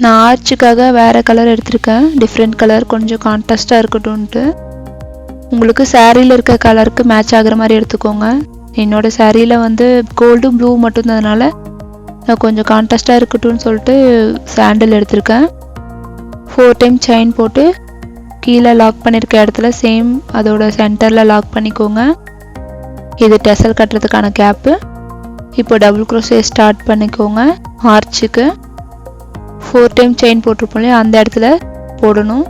நான் ஆர்ச்சுக்காக வேறு கலர் எடுத்திருக்கேன், டிஃப்ரெண்ட் கலர், கொஞ்சம் கான்ட்ராஸ்டாக இருக்கட்டும்ன்ட்டு. உங்களுக்கு சாரியில் இருக்க கலருக்கு மேட்ச் ஆகிற மாதிரி எடுத்துக்கோங்க. என்னோடய சாரியில் வந்து கோல்டும் ப்ளூ மட்டும் இருந்ததுனால நான் கொஞ்சம் கான்ட்ராஸ்டாக இருக்கட்டும்னு சொல்லிட்டு சாண்டில் எடுத்திருக்கேன். 4 டைம் செயின் போட்டு கீழே லாக் பண்ணியிருக்க இடத்துல சேம் அதோட சென்டரில் லாக் பண்ணிக்கோங்க. இது டெசல் கட்டுறதுக்கான கேப்பு. இப்போ டபுள் க்ரோஷே ஸ்டார்ட் பண்ணிக்கோங்க. ஆர்ச்சுக்கு 4 டைம் செயின் போட்டிருப்போம் இல்லையா, அந்த இடத்துல போடணும்.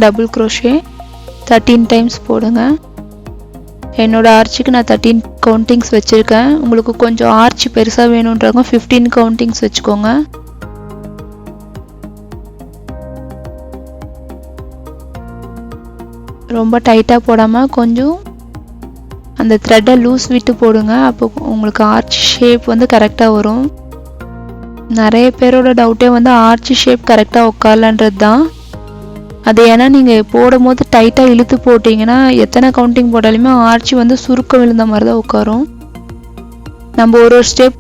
டபுள் க்ரோஷே 13 டைம்ஸ் போடுங்க. என்னோட ஆர்ச்சுக்கு நான் 13 கவுண்டிங்ஸ் வச்சுருக்கேன். உங்களுக்கு கொஞ்சம் ஆர்ச் பெருசாக வேணுன்றவங்க 15 கவுண்டிங்ஸ் வச்சுக்கோங்க. ரொம்ப டைட்டாக போடாமல் கொஞ்சம் அந்த த்ரெட்டை லூஸ் விட்டு போடுங்க. அப்போ உங்களுக்கு ஆர்ச் ஷேப் வந்து கரெக்டாக வரும். நிறைய பேரோட டவுட்டே வந்து ஆர்ச் ஷேப் கரெக்டாக உட்காரலன்றது தான். அது ஏன்னா நீங்கள் போடும் போது டைட்டாக இழுத்து போட்டிங்கன்னா எத்தனை கவுண்டிங் போட்டாலுமே ஆர்ச் வந்து சுருக்கம் விழுந்த மாதிரி தான் உட்காரும். நம்ம ஒரு ஸ்டெப்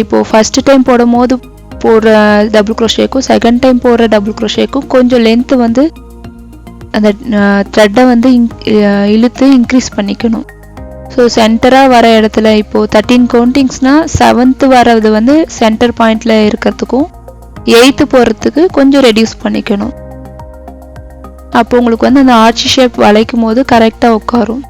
இப்போது ஃபஸ்ட்டு டைம் போடும் போது போடுற டபுள் க்ரோஷேக்கும் செகண்ட் டைம் போடுற டபுள் க்ரோஷேக்கும் கொஞ்சம் லென்த்து வந்து அந்த த்ரெட்டை வந்து இழுத்து இன்க்ரீஸ் பண்ணிக்கணும். ஸோ சென்டராக வர இடத்துல இப்போது 13 கவுண்டிங்ஸ்னால் 7th வர்றது வந்து சென்டர் பாயிண்டில் இருக்கிறதுக்கும் 8th போகிறதுக்கு கொஞ்சம் ரெடியூஸ் பண்ணிக்கணும். அப்போ உங்களுக்கு வந்து அந்த ஆர்ச் ஷேப் வளைக்கும் போது கரெக்டாக உட்காரும்.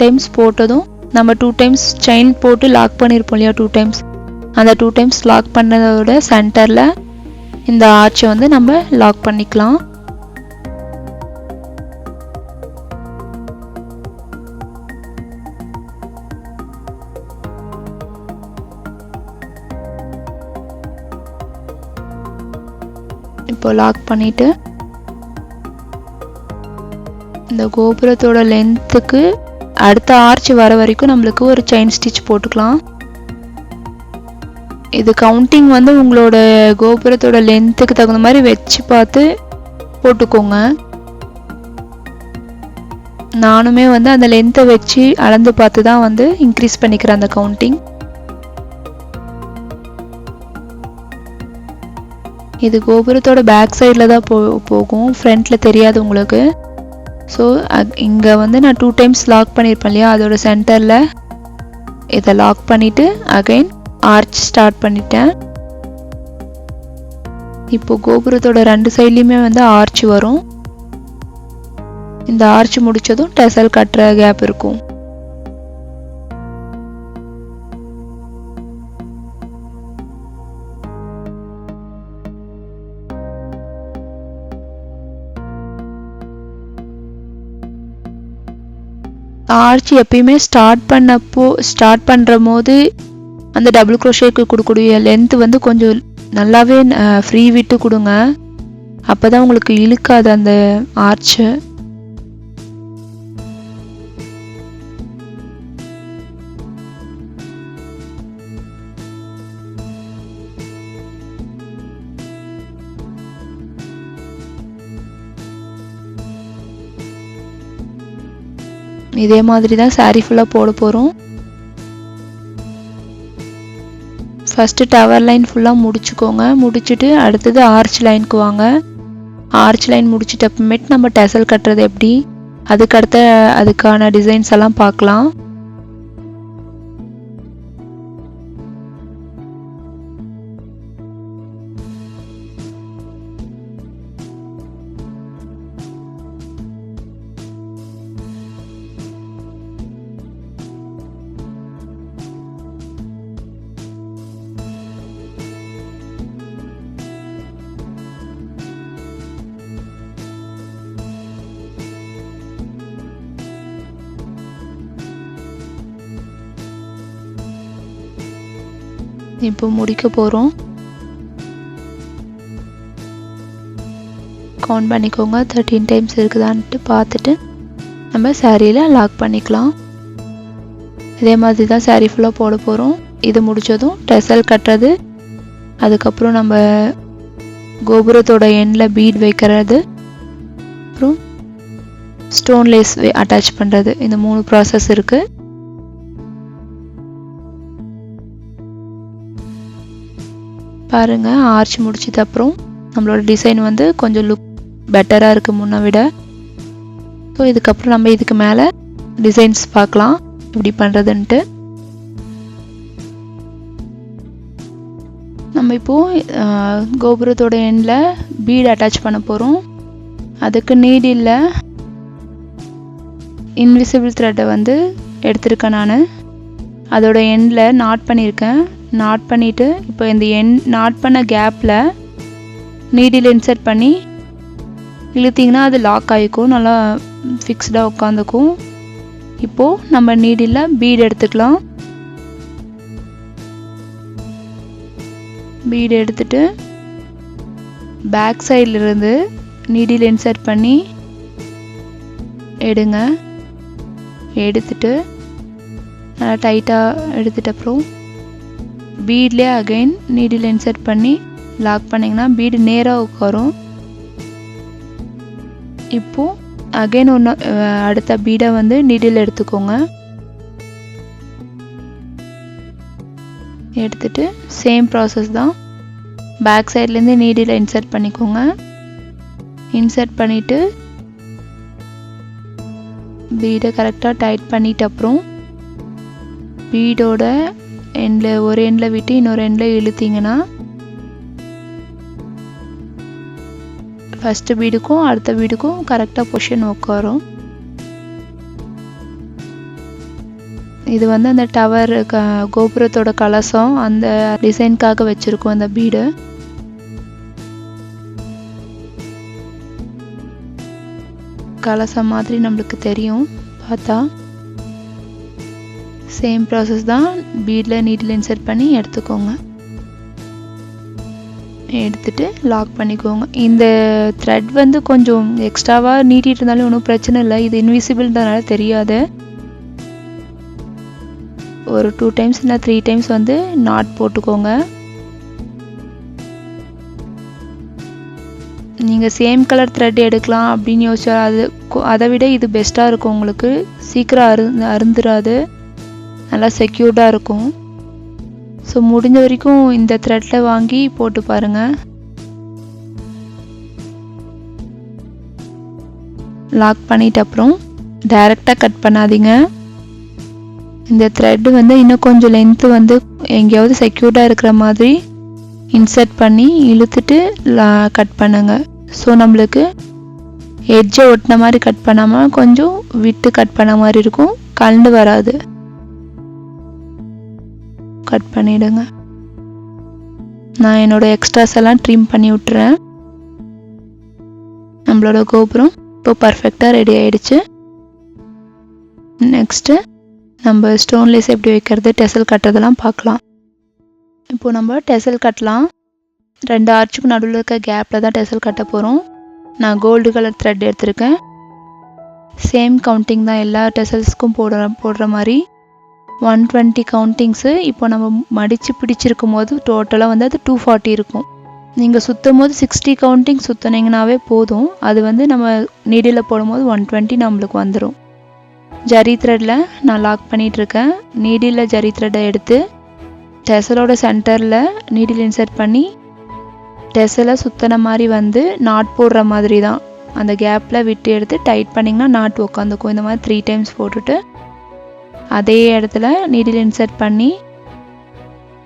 டைம்ஸ் போட்டதும் நம்ம 2 டைம்ஸ் செயின் போட்டு லாக் பண்ணியிருப்போம் இல்லையா, 2 டைம்ஸ், அந்த 2 டைம்ஸ் லாக் பண்ணதோட சென்டரில் இந்த ஆர்ச்சை வந்து நம்ம லாக் பண்ணிக்கலாம். இப்போ லாக் பண்ணிவிட்டு இந்த கோபுரத்தோட லென்த்துக்கு அடுத்த ஆர்ச் வர வரைக்கும் நம்மளுக்கு ஒரு செயின் ஸ்டிச் போட்டுக்கலாம். இது கவுண்டிங் வந்து உங்களோட கோபுரத்தோட லென்த்துக்கு தகுந்த மாதிரி வச்சு பார்த்து போட்டுக்கோங்க. நானுமே வந்து அந்த லென்த்தை வச்சு அளந்து பார்த்து தான் வந்து இன்க்ரீஸ் பண்ணிக்கிறேன் அந்த கவுண்டிங். இது கோபுரத்தோட பேக் சைடில் தான் போகும், ஃப்ரண்ட்டில் தெரியாது உங்களுக்கு. ஸோ இங்கே வந்து நான் 2 டைம்ஸ் லாக் பண்ணியிருப்பேன் இல்லையா, அதோட சென்டரில் இதை லாக் பண்ணிவிட்டு அகைன் ஆர்ச் ஸ்டார்ட் பண்ணிட்டேன். இப்போ கோபுரத்தோட 2 சைட்லேயுமே வந்து ஆர்ச் வரும். இந்த ஆர்ச் முடித்ததும் டெசல் கட்டுற கேப் இருக்கும். ஆர்ச் எப்பயுமே ஸ்டார்ட் பண்ணுற போது அந்த டபுள் க்ரோஷேக்கு கொடுக்கக்கூடிய லென்த் வந்து கொஞ்சம் நல்லாவே ஃப்ரீ விட்டு கொடுங்க. அப்போ தான் உங்களுக்கு இழுக்காது அந்த ஆர்ச்சு. இதே மாதிரி தான் சாரீ ஃபுல்லாக போட போகிறோம். ஃபஸ்ட்டு டவர் லைன் ஃபுல்லாக முடிச்சுக்கோங்க. முடிச்சுட்டு அடுத்தது ஆர்ச் லைனுக்கு வாங்க. ஆர்ச் லைன் முடிச்சுட்டு அப்புறமேட்டு நம்ம டெசல் கட்டுறது எப்படி, அதுக்கான டிசைன்ஸ் எல்லாம் பார்க்கலாம். இப்போ முடிக்க போகிறோம். கவுண்ட் பண்ணிக்கோங்க, 13 டைம்ஸ் இருக்குதான்ட்டு பார்த்துட்டு நம்ம சாரியில் லாக் பண்ணிக்கலாம். இதே மாதிரி தான் சாரீ ஃபுல்லாக போட போகிறோம். இது முடித்ததும் டெசல் கட்டுறது, அதுக்கப்புறம் நம்ம கோபுரத்தோட எண்டில் பீட் வைக்கிறது, அப்புறம் ஸ்டோன் லேஸ் அட்டாச் பண்ணுறது, இந்த 3 ப்ராசஸ் இருக்குது. பாருங்கள், ஆர்ச் முடிச்சது அப்புறம் நம்மளோட டிசைன் வந்து கொஞ்சம் லுக் பெட்டராக இருக்குது முன்னை விட. ஸோ இதுக்கப்புறம் நம்ம இதுக்கு மேலே டிசைன்ஸ் பார்க்கலாம் எப்படி பண்ணுறதுன்ட்டு. நம்ம இப்போது கோபுரத்தோட எண்டில் பீட் அட்டாச் பண்ண போகிறோம். அதுக்கு நீடில் இன்விசிபிள் த்ரெட்டை வந்து எடுத்திருக்கேன் நான். அதோட எண்டில் நாட் பண்ணியிருக்கேன். நாட் பண்ணிவிட்டு இப்போ இந்த நாட் பண்ண கேப்பில் நீடில் இன்சர்ட் பண்ணி இழுத்திங்கன்னா அது லாக் ஆகிக்கும், நல்லா ஃபிக்ஸ்டாக உட்காந்துக்கும். இப்போது நம்ம நீடில் பீட் எடுத்துக்கலாம். பீட் எடுத்துட்டு பேக் சைட்லேருந்து நீடில் இன்சர்ட் பண்ணி எடுங்க. எடுத்துட்டு நல்லா டைட்டாக எடுத்துட்டு அப்புறம் பீட்லேயே அகைன் நீடில் இன்சர்ட் பண்ணி லாக் பண்ணிங்கன்னா பீடு நேராக உட்காரும். இப்போது அகைன் ஒன்று அடுத்த பீடை வந்து நீடில் எடுத்துக்கோங்க. எடுத்துட்டு சேம் ப்ராசஸ் தான், பேக் சைட்லேருந்து நீடில் இன்சர்ட் பண்ணிக்கோங்க. இன்சர்ட் பண்ணிவிட்டு பீடை கரெக்டாக டைட் பண்ணிட்டு அப்புறம் பீடோட எண்டில் ஒரு எண்டில் விட்டு இன்னொரு எண்டில் இழுத்திங்கன்னா ஃபஸ்ட்டு பீடுக்கும் அடுத்த பீடுக்கும் கரெக்டாக பொசிஷன் உட்காரும். இது வந்து அந்த டவர் கோபுரத்தோட கலசம் அந்த டிசைனுக்காக வச்சுருக்கோம் அந்த பீடு. கலசம் மாதிரி நம்மளுக்கு தெரியும் பார்த்தா. சேம் ப்ராசஸ் தான், பீடில் நீடில் இன்சர்ட் பண்ணி எடுத்துக்கோங்க. எடுத்துட்டு லாக் பண்ணிக்கோங்க. இந்த த்ரெட் வந்து கொஞ்சம் எக்ஸ்ட்ராவாக நீட்டிட்டு இருந்தாலும் ஒன்றும் பிரச்சனை இல்லை, இது இன்விசிபிள்ன்றதுனால தெரியாது. ஒரு 2 டைம்ஸ் இல்லை 3 டைம்ஸ் வந்து நாட் போட்டுக்கோங்க. நீங்கள் சேம் கலர் த்ரெட் எடுக்கலாம் அப்படின்னு யோசிச்சா அதை விட இது பெஸ்ட்டாக இருக்கும். உங்களுக்கு சீக்கிரம் அருந்துராது, நல்லா செக்யூர்டாக இருக்கும். ஸோ முடிஞ்ச வரைக்கும் இந்த த்ரெட்டில் வாங்கி போட்டு பாருங்கள். லாக் பண்ணிட்ட அப்புறம் டைரெக்டாக கட் பண்ணாதீங்க. இந்த த்ரெட்டு வந்து இன்னும் கொஞ்சம் லென்த்து வந்து எங்கேயாவது செக்யூர்டாக இருக்கிற மாதிரி இன்சர்ட் பண்ணி இழுத்துட்டு கட் பண்ணுங்க. ஸோ நம்மளுக்கு எட்ஜை ஒட்டின மாதிரி கட் பண்ணாமல் கொஞ்சம் விட்டு கட் பண்ண மாதிரி இருக்கும், கலந்து வராது. கட் பண்ணிவிடுங்க. நான் என்னோடய எக்ஸ்ட்ராஸ் எல்லாம் ட்ரிம் பண்ணி விட்டுறேன். நம்மளோட கோபுரம் இப்போ பர்ஃபெக்டாக ரெடி ஆகிடுச்சு. நெக்ஸ்ட்டு நம்ம ஸ்டோன் லேஸ் எப்படி வைக்கிறது, டெசல் கட்டுறதெல்லாம் பார்க்கலாம். இப்போ நம்ம டெசல் கட்டலாம். 2 ஆர்ச்சுக்கு நடுவில் இருக்க கேப்பில் தான் டெசல் கட்ட போகிறோம். நான் கோல்டு கலர் த்ரெட் எடுத்திருக்கேன். சேம் கவுண்டிங் தான், எல்லா டெசல்ஸ்க்கும் போடுற மாதிரி 120 கவுண்டிங்ஸு. இப்போ நம்ம மடித்து பிடிச்சிருக்கும் போது டோட்டலாக வந்து அது 240 இருக்கும். நீங்கள் சுற்றும் போது 60 கவுண்டிங் சுற்றினீங்கன்னாவே போதும். அது வந்து நம்ம நீடில் போடும்போது 120 நம்மளுக்கு வந்துடும். ஜரி த்ரெட்டில் நான் லாக் பண்ணிகிட்ருக்கேன். நீடில் ஜரி த்ரெட்டை எடுத்து டெசலோட சென்டரில் நீடில் இன்சர்ட் பண்ணி டெசலை சுற்றின மாதிரி வந்து நாட் போடுற மாதிரி தான், அந்த கேப்பில் விட்டு எடுத்து டைட் பண்ணிங்கன்னா நாட் உட்காந்துக்கும். இந்த மாதிரி 3 டைம்ஸ் போட்டுட்டு அதே இடத்துல நீடில் இன்சர்ட் பண்ணி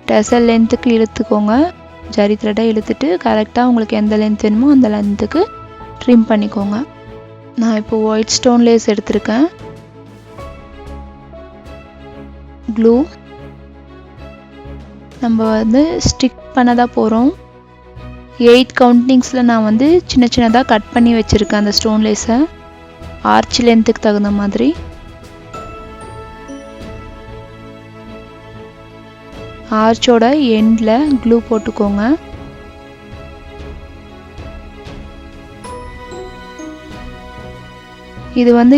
டெசல் லென்த்துக்கு இழுத்துக்கோங்க. ஜரி த்ரெட்டை இழுத்துட்டு கரெக்டாக உங்களுக்கு எந்த லென்த் வேணுமோ அந்த லென்த்துக்கு ட்ரிம் பண்ணிக்கோங்க. நான் இப்போ ஒயிட் ஸ்டோன் லேஸ் எடுத்திருக்கேன். க்ளூ நம்ம வந்து ஸ்டிக் பண்ண தான் போகிறோம். 8 கவுண்டிங்ஸில் நான் வந்து சின்ன சின்னதாக கட் பண்ணி வச்சுருக்கேன் அந்த ஸ்டோன் லேஸை, ஆர்ச் லென்த்துக்கு தகுந்த மாதிரி. ஆர்ச்சோட எண்டில் க்ளூ போட்டுக்கோங்க. இது வந்து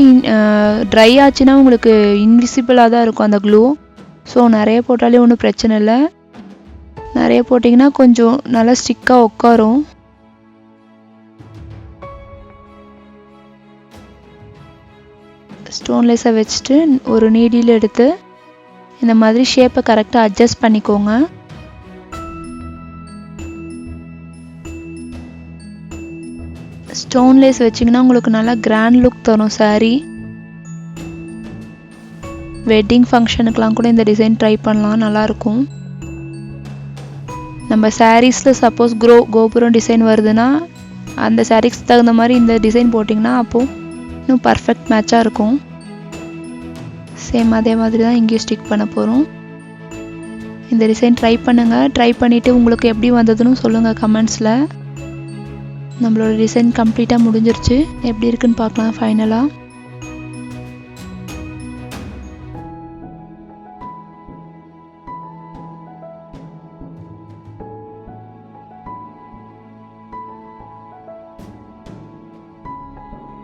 ட்ரை ஆச்சுன்னா உங்களுக்கு இன்விசிபிளாக தான் இருக்கும் அந்த க்ளூ. ஸோ நிறைய போட்டாலே ஒன்றும் பிரச்சனை இல்லை. நிறைய போட்டிங்கன்னா கொஞ்சம் நல்லா ஸ்டிக்காக உட்காரும். ஸ்டோன் லேஸை வச்சுட்டு ஒரு நீடில் எடுத்து இந்த மாதிரி ஷேப்பை கரெக்டாக அட்ஜஸ்ட் பண்ணிக்கோங்க. ஸ்டோன் லேஸ் வச்சிங்கன்னா உங்களுக்கு நல்லா கிராண்ட் லுக் தரும் saree. வெட்டிங் ஃபங்க்ஷனுக்கெலாம் கூட இந்த டிசைன் ட்ரை பண்ணலாம், நல்லாயிருக்கும். நம்ம சாரீஸில் சப்போஸ் கோபுரம் டிசைன் வருதுன்னா அந்த சாரீஸ்க்கு தகுந்த மாதிரி இந்த டிசைன் போட்டிங்கன்னா அப்போது இன்னும் பர்ஃபெக்ட் மேட்சாக இருக்கும். சேம் அதே மாதிரி தான் இங்கேயும் ஸ்டிக் பண்ண போகிறோம். இந்த டிசைன் ட்ரை பண்ணுங்கள். ட்ரை பண்ணிவிட்டு உங்களுக்கு எப்படி வந்ததுன்னு சொல்லுங்கள் கமெண்ட்ஸில். நம்மளோட டிசைன் கம்ப்ளீட்டாக முடிஞ்சிருச்சு. எப்படி இருக்குன்னு பார்க்கலாம் ஃபைனலாக.